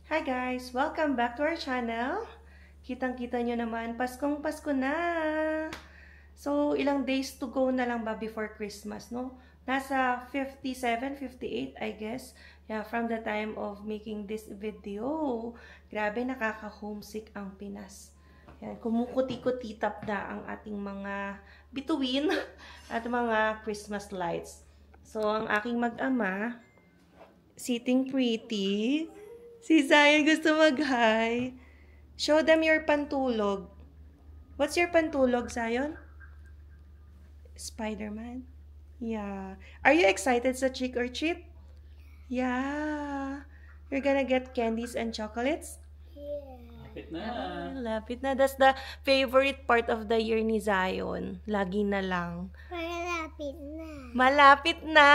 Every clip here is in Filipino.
Hi guys! Welcome back to our channel. Kitang-kita nyo naman, Paskong Pasko na! So, ilang days to go na lang ba before Christmas, no? Nasa 57, 58, I guess. Yeah, from the time of making this video. Grabe, nakaka-homesick ang Pinas. Yan, kumukuti-kutitap na ang ating mga bituin at mga Christmas lights. So, ang aking mag-ama, sitting pretty. Si Zion gusto mag-hi. Show them your pantulog. What's your pantulog, Zion? Spider-Man? Yeah. Are you excited sa trick or treat? Yeah. You're gonna get candies and chocolates? Lapit na. Lapit na. That's the favorite part of the year ni Zion. Lagi na lang. Malapit na. Malapit na.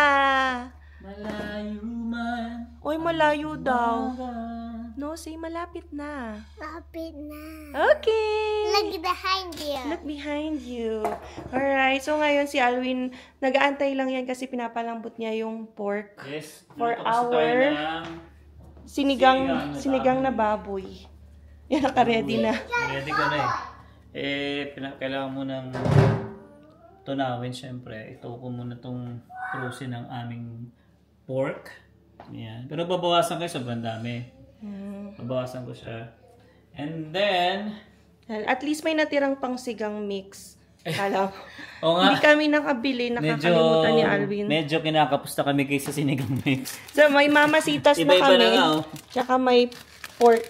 Malayo man. Oy, malayo daw. No, say malapit na. Malapit na. Okay. Look behind you. Look behind you. Alright, so ngayon si Alwin, nag-aantay lang yan kasi pinapalambot niya yung pork. Yes. For Luto kasi tayo our ng sinigang na baboy. Yan, naka-ready na. Ready ko na kailangan mo ng tunawin syempre. Ito ko muna itong prusin ng aming pork. Yan. Pero babawasan ko sobrang dami. Babawasan ko siya. And then, At least may natirang pang sigang mix. Kala o nga, hindi kami nakabili, nakakalimutan ni Alwin. medyo kinakapusta kami kaysa sinigang mix. So may mamasitas na Iba-iba kami. na nga, oh. Tsaka may pork.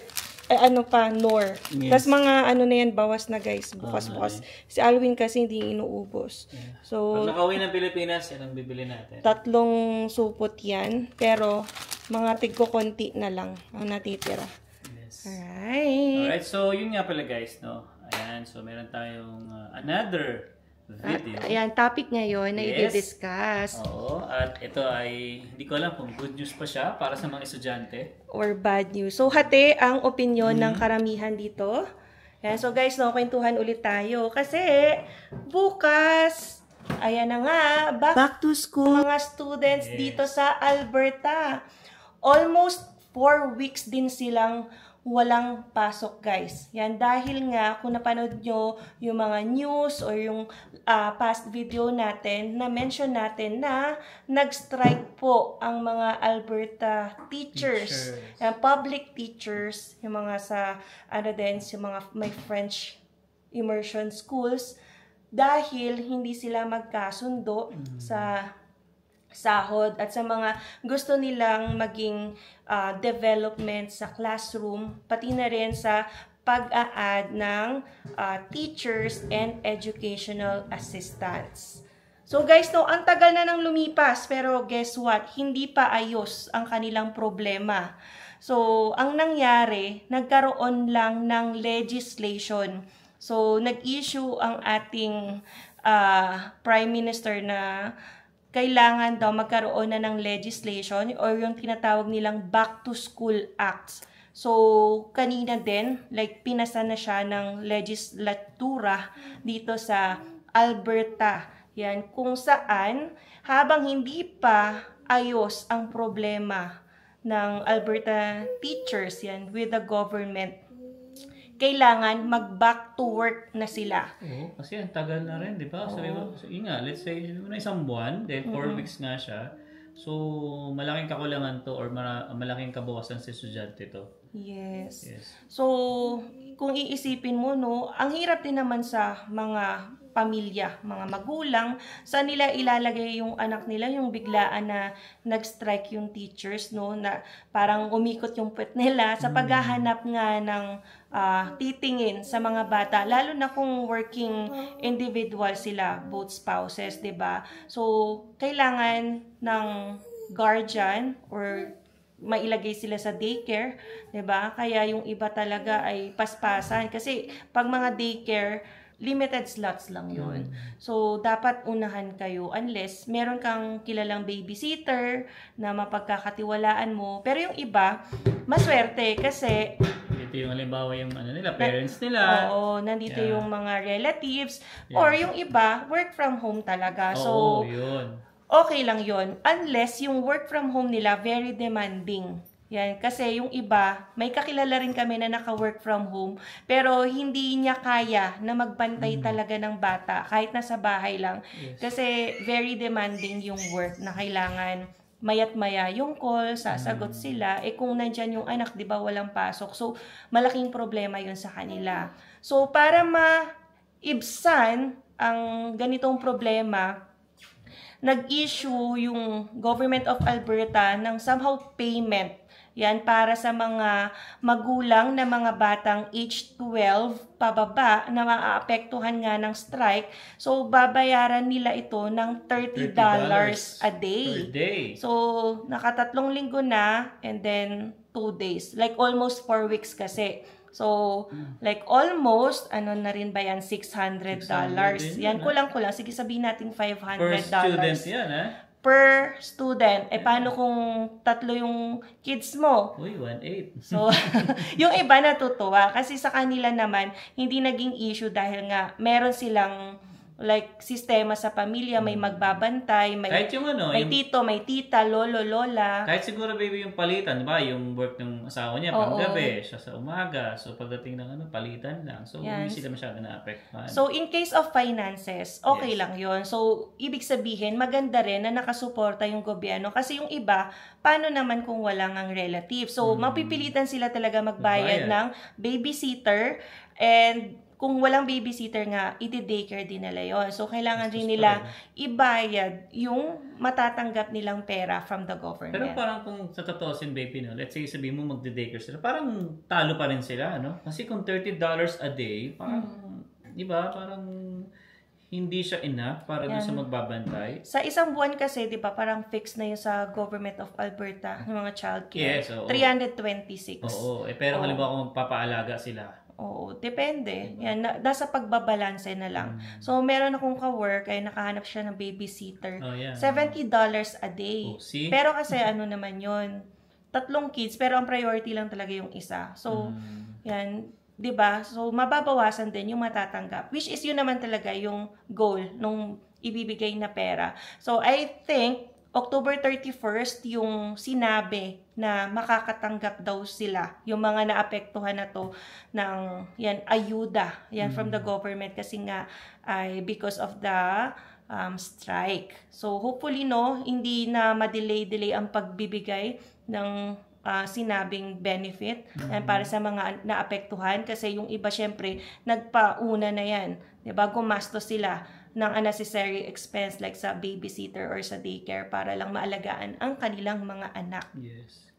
Nor. Yes. Tapos mga ano na yan, bawas na guys. Bukas-bukas. Si Alwin kasi hindi inuubos. Yeah. So, Pag nakauwi ng Pilipinas, yan ang bibili natin. 3 supot yan. Pero, mga tigko konti na lang ang natitira. Yes. Alright. Alright, so yun nga pala guys, no? Ayan, so meron tayong another video. Ayan, topic ngayon na Yes. i-discuss. Oo, at ito ay, hindi ko alam kung good news pa siya para sa mga estudyante. Or bad news. So, hati ang opinion ng karamihan dito. Ayan, so guys, no, kwentuhan ulit tayo. Kasi, bukas, ayan na nga, back to school mga students dito sa Alberta. Almost 4 weeks din silang walang pasok, guys. Yan, dahil nga, kung napanood nyo yung mga news or yung past video natin, na-mention natin na nag-strike po ang mga Alberta teachers. Yan, public teachers, yung mga sa, yung mga may French immersion schools, dahil hindi sila magkasundo sa sahod at sa mga gusto nilang maging development sa classroom, pati na rin sa pag-a-add ng teachers and educational assistants. So guys, no, ang tagal na nang lumipas, pero guess what? Hindi pa ayos ang kanilang problema. So, ang nangyari, nagkaroon lang ng legislation. So, nag-issue ang ating Prime Minister na kailangan daw magkaroon na ng legislation or yung tinatawag nilang Back to School Acts. So, kanina din, like, pinasa na siya ng legislatura dito sa Alberta. Yan, kung saan, habang hindi pa ayos ang problema ng Alberta teachers, yan, with the government, kailangan mag-back to work na sila. Oo, kasi ang tagal na rin, di ba? Sabi mo, so, yun nga, let's say, na isang buwan, then 4 weeks nga siya. So, malaking kakulangan to or malaking kabawasan sa estudyante to. Yes. Yes. So, kung iisipin mo, no, ang hirap din naman sa mga pamilya, mga magulang, saan nila ilalagay yung anak nila, yung biglaan na nag-strike yung teachers, no, na parang umikot yung puwet nila sa paghahanap nga ng titingin sa mga bata, lalo na kung working individual sila, both spouses, 'di ba? So, kailangan ng guardian or mailagay sila sa daycare, 'di ba? Kaya yung iba talaga ay paspasan kasi pag mga daycare, limited slots lang yun. So, dapat unahan kayo unless meron kang kilalang babysitter na mapagkakatiwalaan mo. Pero yung iba, maswerte kasi Ito yung halimbawa yung nila, parents nila. oo, nandito yung mga relatives or yung iba, work from home talaga. So, Oo, yun. okay lang yun. Unless yung work from home nila very demanding. Yan, kasi yung iba, may kakilala rin kami na naka-work from home, pero hindi niya kaya na magbantay talaga ng bata kahit nasa bahay lang. Yes. Kasi very demanding yung work na kailangan mayat maya yung call, sasagot sila. Eh kung nandyan yung anak, di ba walang pasok. So, malaking problema yun sa kanila. So, para maibsan ang ganitong problema, nag-issue yung Government of Alberta ng somehow payment. Yan, para sa mga magulang na mga batang age 12 pababa na maaapektuhan nga ng strike. So, babayaran nila ito ng $30 a day. Per day. So, nakatatlong linggo na and then 2 days. Like almost 4 weeks kasi. So, like almost, ano na rin ba yan? $600. Yan, kulang-kulang. Sige, sabihin natin $500. Per student yan, ha? Per student. Eh, paano kung tatlo yung kids mo? Uy, 1.8. So, yung iba natutuwa. Kasi sa kanila naman, hindi naging issue dahil nga meron silang like sistema sa pamilya, may magbabantay, may, kahit yung ano, may yung, tito, may tita, lolo, lola. kahit siguro baby yung palitan, di ba? Yung work ng asawa niya, panggabi, siya sa umaga. So, pagdating ng ano, palitan lang. So, hindi sila masyado na-apektuhan. So, in case of finances, okay lang yon. So, ibig sabihin, maganda rin na nakasuporta yung gobyerno. Kasi yung iba, paano naman kung walang ang relative? So, mapipilitan sila talaga magbayad ng babysitter, and kung walang babysitter nga, iti-daycare din nila yon. So, kailangan din nila ibayad yung matatanggap nilang pera from the government. Pero parang kung sa totoo baby, no, let's say sabihin mo magde-daycare sila, parang talo pa rin sila, no? Kasi kung $30 a day, parang, di ba, parang hindi siya enough para doon sa magbabantay. Sa isang buwan kasi, di ba, parang fixed na yun sa Government of Alberta, ng mga childcare. Yes, oo. 326. Oo, pero halimbawa kung magpapaalaga sila. Oo, depende. Yan, nasa pagbabalanse na lang. So, meron akong ka-work, ay nakahanap siya ng babysitter. $70 a day. Pero kasi ano naman yon, 3 kids, pero ang priority lang talaga yung isa. So, yan, 'di ba? So, mababawasan din yung matatanggap. Which is yun naman talaga yung goal nung ibibigay na pera. So, I think October 31st yung sinabi na makakatanggap daw sila, yung mga naapektuhan na to ng yan, ayuda yan from the government kasi nga ay because of the strike. So hopefully no, hindi na ma-delay ang pagbibigay ng sinabing benefit para sa mga naapektuhan kasi yung iba syempre nagpauna na yan, 'di ba? Gumastos sila ng unnecessary expense like sa babysitter or sa daycare para lang maalagaan ang kanilang mga anak. Yes.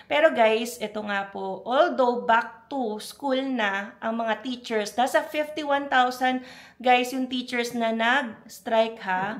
Pero guys, ito nga po, although back to school na ang mga teachers, nasa 51,000 guys yung teachers na nag-strike ha.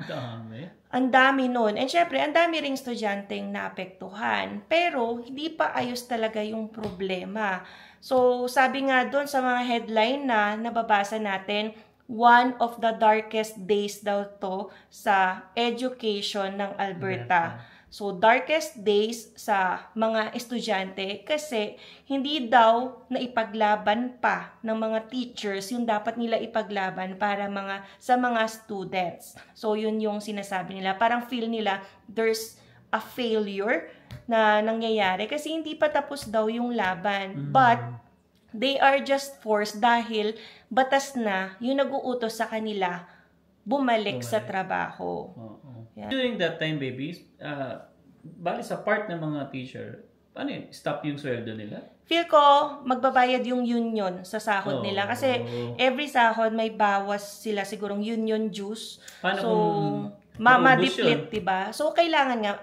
Ang dami nun. And syempre, ang dami ring estudyanteng naapektuhan. Pero hindi pa ayos talaga yung problema. So, sabi nga doon sa mga headline na nababasa natin, one of the darkest days daw to sa education ng Alberta. So, darkest days sa mga estudyante kasi hindi daw naipaglaban pa ng mga teachers yung dapat nila ipaglaban para sa mga students. So, yun yung sinasabi nila. Parang feel nila there's a failure na nangyayari kasi hindi pa tapos daw yung laban. But, they are just forced dahil batas na yung nag-uutos sa kanila bumalik sa trabaho. Yeah. During that time, babies, bali sa part ng mga teacher, ano yun, stop yung sweldo nila? Feel ko, magbabayad yung union sa sahod nila. Kasi every sahod may bawas sila sigurong union dues. Paano so, kung ma-deplet, diba? So, kailangan nga,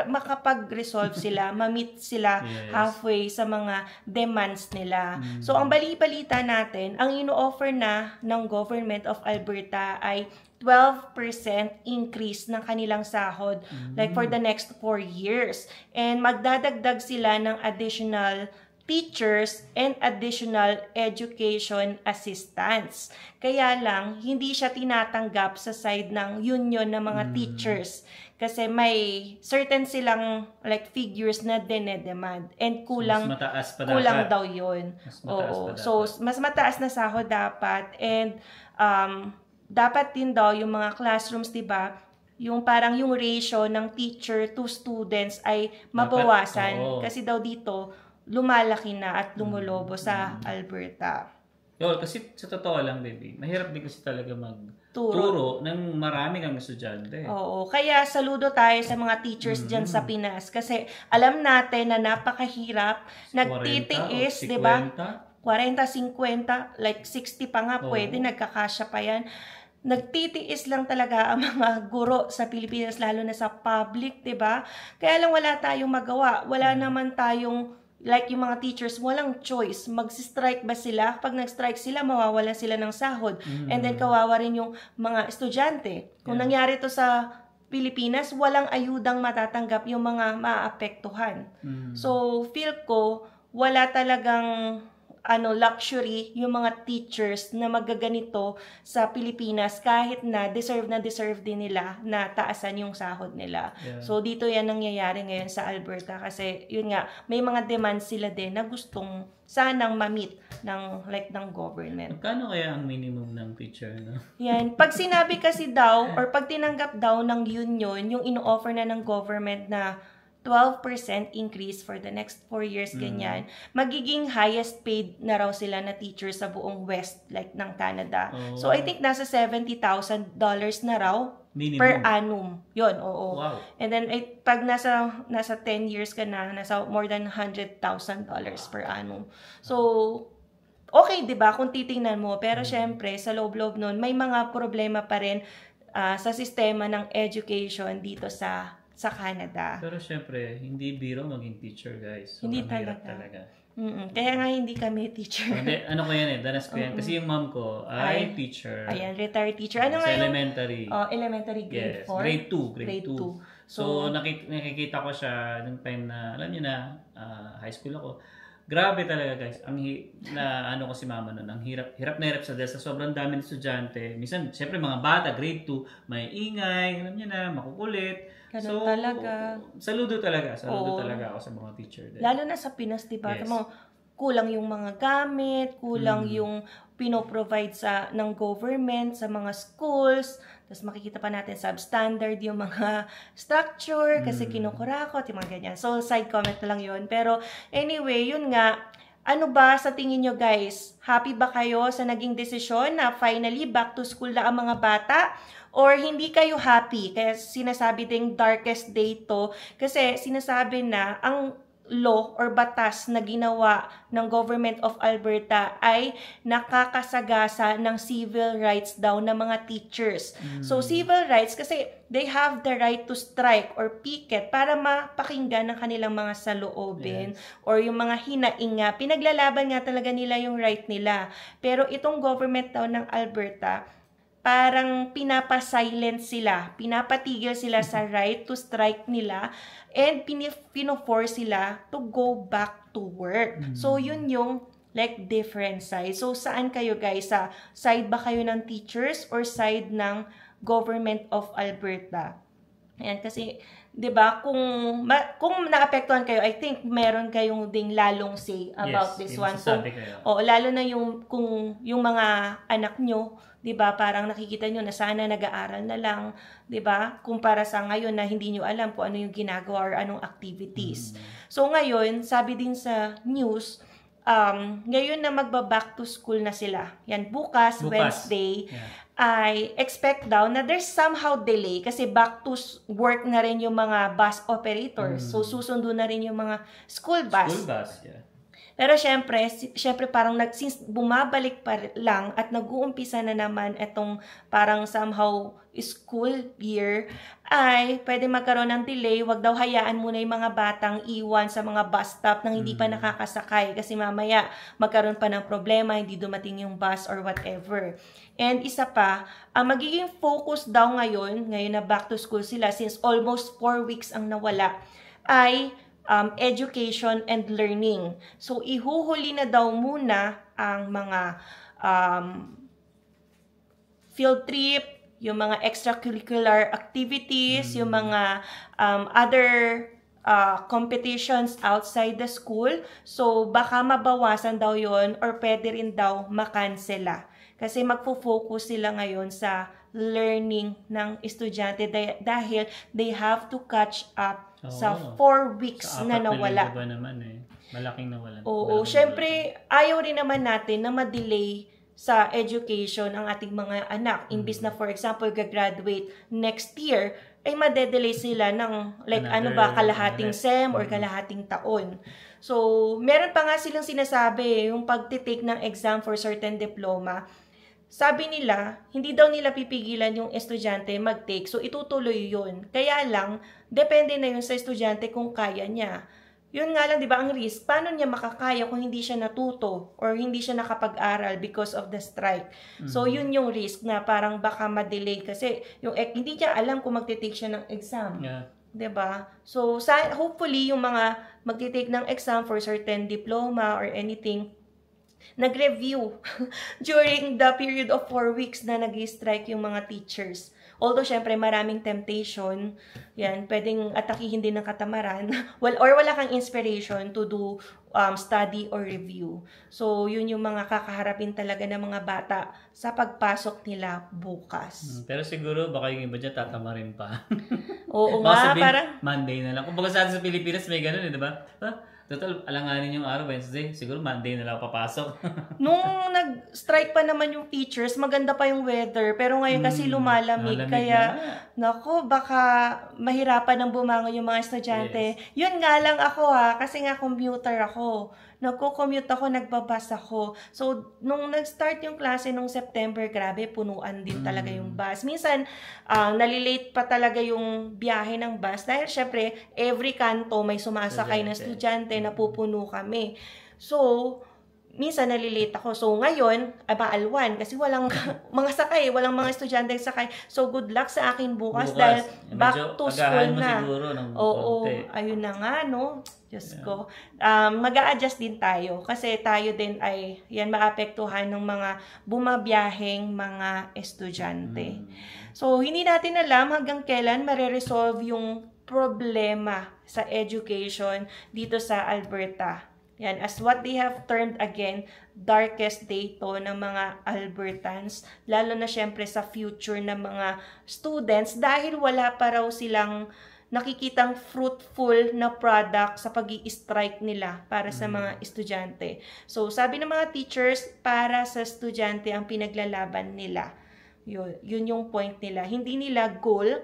makapag-resolve sila, ma-meet sila halfway sa mga demands nila. So, ang bali-balita natin, ang ino-offer na ng Government of Alberta ay 12% increase ng kanilang sahod like for the next 4 years. And magdadagdag sila ng additional teachers and additional education assistants. Kaya lang, hindi siya tinatanggap sa side ng union ng mga teachers. Kasi may certain silang like figures na dinedemand. And kulang, mas mataas pa dapat. Kulang daw yun. Mas mataas pa dapat. So, mas mataas na sahod dapat. And dapat din daw yung mga classrooms, diba, yung parang yung ratio ng teacher to students ay mabawasan. Kasi daw dito, lumalaki na at lumulobo sa Alberta. Kasi sa totoo lang, baby, mahirap din kasi talaga magturo ng marami kang estudyante. Oo. Kaya saludo tayo sa mga teachers dyan sa Pinas. Kasi alam natin na napakahirap. Nagtitiis, di ba? 40, 50, like 60 pa nga pwede. Nagkakasya pa yan. Nagtitiis lang talaga ang mga guro sa Pilipinas, lalo na sa public, di ba? Kaya lang wala tayong magawa. Wala naman tayong like yung mga teachers, walang choice. Mag-strike ba sila? Pag nag-strike sila, mawawala sila ng sahod. And then kawawa rin yung mga estudyante. Kung nangyari to sa Pilipinas, walang ayudang matatanggap yung mga maapektuhan. So, feel ko, wala talagang luxury yung mga teachers na magaganito sa Pilipinas kahit na deserve din nila na taasan yung sahod nila. So dito yan nangyayari ngayon sa Alberta kasi yun nga, may mga demands sila din na gustong sanang ma-meet ng government. Magkano kaya ang minimum ng teacher, no? Yan. Pag sinabi kasi daw or pag tinanggap daw ng union yung ino-offer na ng government na 12% increase for the next 4 years, ganyan. Magiging highest paid na raw sila na teacher sa buong West, like ng Canada. So, I think nasa $70,000 na raw minimum per annum. Yun, oo. Wow. And then, pag nasa 10 years ka na, nasa more than $100,000 per annum. So, okay, di ba, kung titingnan mo. Pero, syempre, sa loob-loob nun, may mga problema pa rin sa sistema ng education dito sa Canada. Pero syempre, hindi biro maging teacher, guys. So, hindi talaga. Kaya nga hindi kami teacher. Ano ko yan danas ko yan. Kasi yung mom ko ay teacher. Ayan, retired teacher. Ano nga elementary. Elementary grade 4? Grade 2. So, nakikita ko siya nung time na, alam niyo na, high school ako. Grabe talaga, guys. Ano ko si mama nun, ang hirap na hirap sa sobrang dami ng estudyante. Minsan, syempre mga bata, grade 2, may ingay, alam niyo na, makukulit. Ganun talaga. Saludo talaga ako sa mga teacher. Lalo na sa Pinas, diba? Yes. Kulang yung mga gamit, kulang yung pinoprovide ng government sa mga schools. Tapos makikita pa natin substandard yung mga structure kasi kinukurakot, yung mga ganyan. So, side comment na lang yun. Pero anyway, yun nga. Ano ba sa tingin nyo, guys? Happy ba kayo sa naging desisyon na finally back to school na ang mga bata? Or hindi kayo happy? Kaya sinasabi ding darkest day to. Kasi sinasabi na ang law or batas na ginawa ng Government of Alberta ay nakakasagasa ng civil rights daw ng mga teachers. So, civil rights kasi they have the right to strike or picket para mapakinggan ng kanilang mga saloobin or yung mga hinainga. Pinaglalaban nga talaga nila yung right nila. Pero itong government daw ng Alberta, parang pinapasilent sila, pinapatigil sila sa right to strike nila, and pinoforce sila to go back to work. So, yun yung like different side. So, saan kayo, guys? Sa side ba kayo ng teachers or side ng Government of Alberta? Ayan, kasi, di ba, kung naapektuhan kayo, I think meron kayong ding lalong say about this one. Lalo na kung yung mga anak nyo, 'di ba? Parang nakikita nyo na sana nag-aaral na lang, 'di ba? Kumpara sa ngayon na hindi nyo alam kung ano yung ginagawa or anong activities. So ngayon, sabi din sa news, ngayon na magba-back to school na sila. Yan, bukas. Wednesday, I expect daw na there's somehow delay kasi back to work na rin yung mga bus operators. So susundo na rin yung mga school bus. School bus, yeah. Pero syempre parang since bumabalik pa lang at nag-uumpisa na naman itong parang somehow school year, ay pwede magkaroon ng delay. Wag daw hayaan muna yung mga batang iwan sa mga bus stop nang hindi pa nakakasakay kasi mamaya magkaroon pa ng problema, hindi dumating yung bus or whatever. And isa pa, magiging focus daw ngayon na back to school sila since almost 4 weeks ang nawala, ay education and learning. So, ihuhuli na daw muna ang mga field trip, yung mga extracurricular activities, yung mga other competitions outside the school. So, baka mabawasan daw yon or pwede rin daw makansela. Kasi magfo-focus sila ngayon sa learning ng estudyante dahil they have to catch up sa 4 weeks sa na nawala. Sa naman malaking nawalan. Oo, syempre ayaw rin naman natin na ma-delay sa education ang ating mga anak. Imbis na, for example, gagraduate next year, ay madedelay sila ng kalahating SEM or kalahating taon. So, meron pa nga silang sinasabi, yung pagtitake ng exam for certain diploma, sabi nila, hindi daw nila pipigilan yung estudyante mag-take. So, itutuloy yun. Kaya lang, depende na yun sa estudyante kung kaya niya. Yun nga lang, di ba, ang risk, paano niya makakaya kung hindi siya natuto or hindi siya nakapag-aral because of the strike. So, yun yung risk na parang baka ma-delay kasi hindi niya alam kung magtitake siya ng exam. Yeah. Diba? So, hopefully, yung mga magtitake ng exam for certain diploma or anything, nag-review during the period of 4 weeks na nag-strike yung mga teachers. Although, syempre, maraming temptation. Yan, pwedeng atakihin din ng katamaran. Or wala kang inspiration to do study or review. So, yun yung mga kakaharapin talaga ng mga bata sa pagpasok nila bukas. Pero siguro, baka yung iba dyan tatamarin pa. Oo nga, parang Monday na lang. Kung baga sa Pilipinas, may ganun di ba? Total, alanganin yung araw, Wednesday. Siguro Monday na lang papasok. Nung nag-strike pa naman yung teachers, maganda pa yung weather. Pero ngayon kasi lumalamig. Kaya, naku, baka mahirapan ng bumangon yung mga estudyante. Yes. Yun nga lang ako kasi nga commuter ako. Nagko-commute ako, nagbabas ako. So, nung nag-start yung klase nung September, grabe, punuan din talaga yung bus. Minsan, nalilate pa talaga yung biyahe ng bus. Dahil syempre, every kanto may sumasakay na estudyante, napupuno kami. So, minsan nalilate ako. So, ngayon, maalwan kasi walang mga sakay, walang mga estudyante sakay. So, good luck sa akin bukas dahil back to school na. Oo, ayun na nga, no? Diyos ko. Mag-a-adjust din tayo kasi tayo din ay maapektuhan ng mga bumabiyaheng mga estudyante. So, hindi natin alam hanggang kailan mareresolve yung problema sa education dito sa Alberta. Yan, as what they have termed again, darkest day to ng mga Albertans, lalo na syempre sa future ng mga students dahil wala pa raw silang nakikitang fruitful na product sa pag-i-strike nila para sa mga estudyante. So, sabi ng mga teachers, para sa estudyante ang pinaglalaban nila. Yun yung point nila. Hindi nila goal,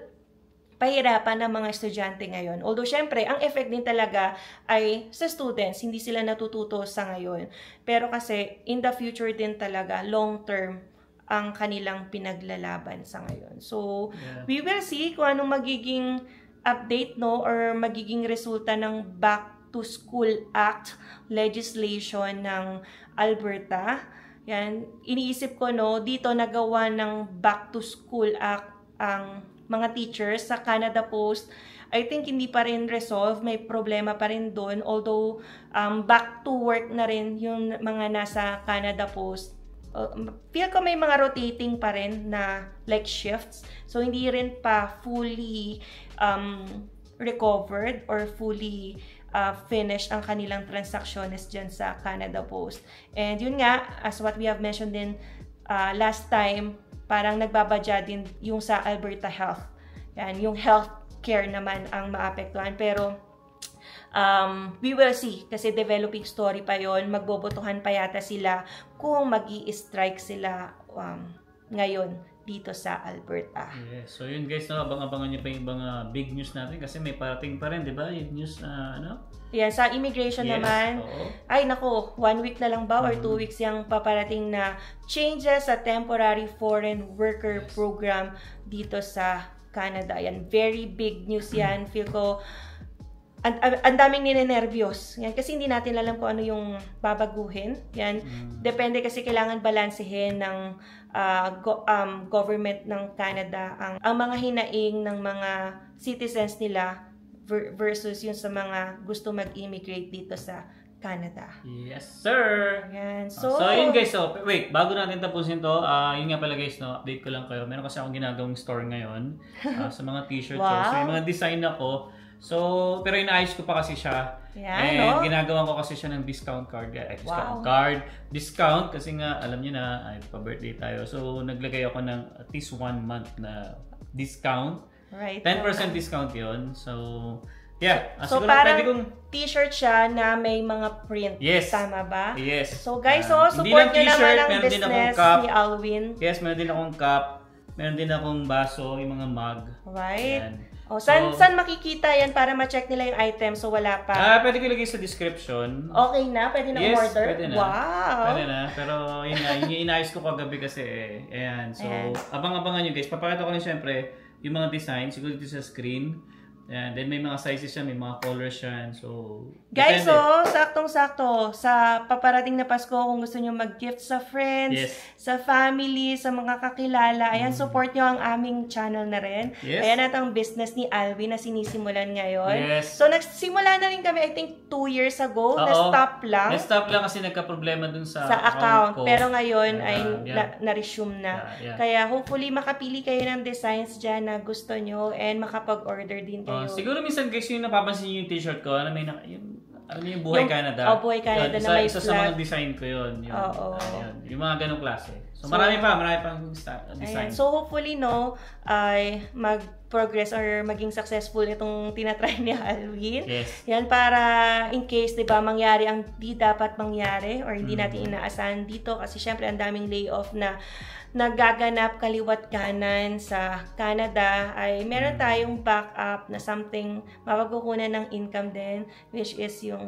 pahirapan ng mga estudyante ngayon. Although, syempre, ang effect din talaga ay sa students. Hindi sila natututo sa ngayon. Pero kasi, in the future din talaga, long term, ang kanilang pinaglalaban sa ngayon. So, we will see kung anong magiging update, no, or magiging resulta ng Back to School Act legislation ng Alberta. Yan, iniisip ko, no, dito nagawa ng Back to School Act ang mga teachers sa Canada Post. I think hindi pa rin resolve, may problema pa rin doon, although back to work na rin yung mga nasa Canada Post. Feel ko may mga rotating pa rin na like shifts. So, hindi rin pa fully recovered or fully finished ang kanilang transactions dyan sa Canada Post. And yun nga, as what we have mentioned din last time, parang nagbabadya din yung sa Alberta Health. Yan, yung healthcare naman ang maapektuhan. Pero, we will see. Kasi developing story pa yon, magbobotohan pa yata sila kung mag-i-strike sila ngayon dito sa Alberta. Yes. So yun guys, no, abang-abangan nyo pa yung mga big news natin kasi may parating pa rin, di ba? Yung news Yan, sa immigration naman, ay nako, 1 week na lang ba or 2 weeks yung paparating na changes sa temporary foreign worker program dito sa Canada. Yan, very big news yan. Feel ko, ang daming ninenervyos. Yan, kasi hindi natin alam kung ano yung babaguhin. Yan, depende kasi kailangan balansehin ng government ng Canada ang mga hinaing ng mga citizens nila versus yung sa mga gusto mag-immigrate dito sa Canada. Yes, sir! Yan. So yun guys. So, wait, bago natin tapusin to, yun nga pala guys, no, update ko lang kayo. Meron kasi akong ginagawang store ngayon sa mga t-shirts. Wow. So, may mga design ako. So, pero inaayos ko pa kasi siya. Yan, And ginagawa ko kasi siya ng discount card. Discount kasi nga, alam niyo na, ay pa-birthday tayo. So, naglagay ako ng at least 1 month na discount. Right. 10% discount yon. So, yeah. So, parang t-shirt siya na may mga print. Yes. Tama ba? Yes. So, guys, support nyo naman ang business ni Alwin. Yes, meron din akong cup. Meron din akong baso, yung mga mug. Right. Yan. Saan makikita yan para ma-check nila yung item? So, wala pa. Pwede ko ilagay sa description. Okay na? Pwede na order? Pwede na. Wow! Pwede na. Pero yun nga, yung inayos ko kagabi kasi Ayan. So, abang-abangan nyo guys. Papakita ko rin syempre yung mga design. Siguro dito sa screen. Ayan. Then may mga sizes siya, may mga colors siya. So, guys, saktong-sakto. Sa paparating na Pasko, kung gusto nyo mag-gift sa friends, sa family, sa mga kakilala, ayan, support nyo ang aming channel na rin. Ayan at ang business ni Alvin na sinisimulan ngayon. So, nagsimula na rin kami, I think, 2 years ago. Na-stop lang. Na-stop lang kasi nagka-problema dun sa account ko. Pero ngayon ay na-resume na. Kaya hopefully makapili kayo ng designs dyan na gusto nyo and makapag-order din kayo. Siguro minsan guys, yung napapansin nyo yung t-shirt ko, ano yung Buhay Canada. Buhay Canada na may isa sa mga design ko yun. Yung mga ganong klase. So marami pang design. So hopefully ay mag-progress or maging successful itong tinatry ni Alwin. Yan para in case, 'di ba, mangyari ang di dapat mangyari or hindi natin inaasahan dito kasi syempre ang daming layoff na nagaganap kaliwat kanan sa Canada ay meron tayong backup na something mapagkukunan ng income din, which is yung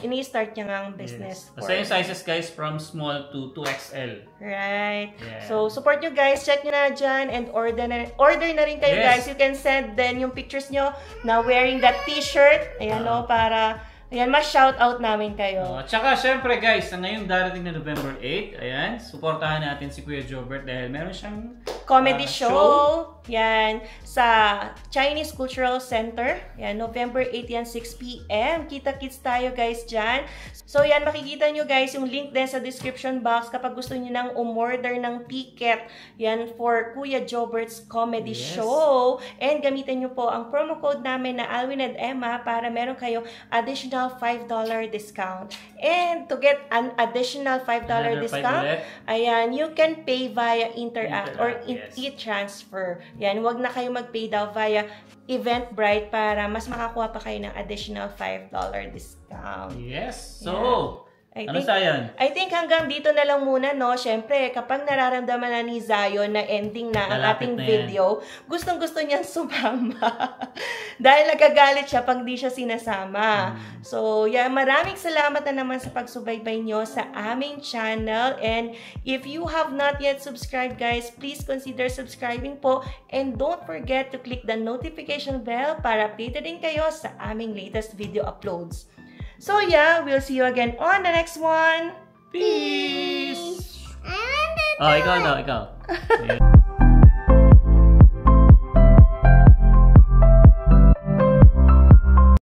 ini-start niya ng business. Basta yung sizes guys from small to 2XL. Right. So support nyo guys, check nyo na dyan and order na rin kayo guys. You can send then yung pictures nyo na wearing that t-shirt. Ayan para ayan, ma-shoutout namin kayo. Tsaka, syempre guys, ngayong darating na November 8, ayan, supportahan natin si Kuya Jobert dahil meron siyang comedy show. Yan, sa Chinese Cultural Center. Yan, November 8 yan, 6 p.m. Kita-kits tayo guys dyan. So yan, makikita nyo guys yung link din sa description box kapag gusto nyo nang umorder ng ticket. Yan, for Kuya Jobert's comedy show. And gamitin nyo po ang promo code namin na Alwin and Emma para meron kayong additional $5 discount. And to get an additional $5 discount, ayan, you can pay via Interact or e-transfer. Yan, wag na kayo mag-pay daw via Eventbrite para mas makakuha pa kayo ng additional $5 discount. Yes. So, I think hanggang dito na lang muna, no? Siyempre, kapag nararamdaman na ni Zion na ending na ang ating video, gustong-gusto niyang sumama. Dahil nagagalit siya pag di siya sinasama. So, yeah, maraming salamat na naman sa pagsubaybay nyo sa aming channel. And if you have not yet subscribed, guys, please consider subscribing po. And don't forget to click the notification bell para updated din kayo sa aming latest video uploads. So yeah, we'll see you again on the next one. Peace! I want to ikaw.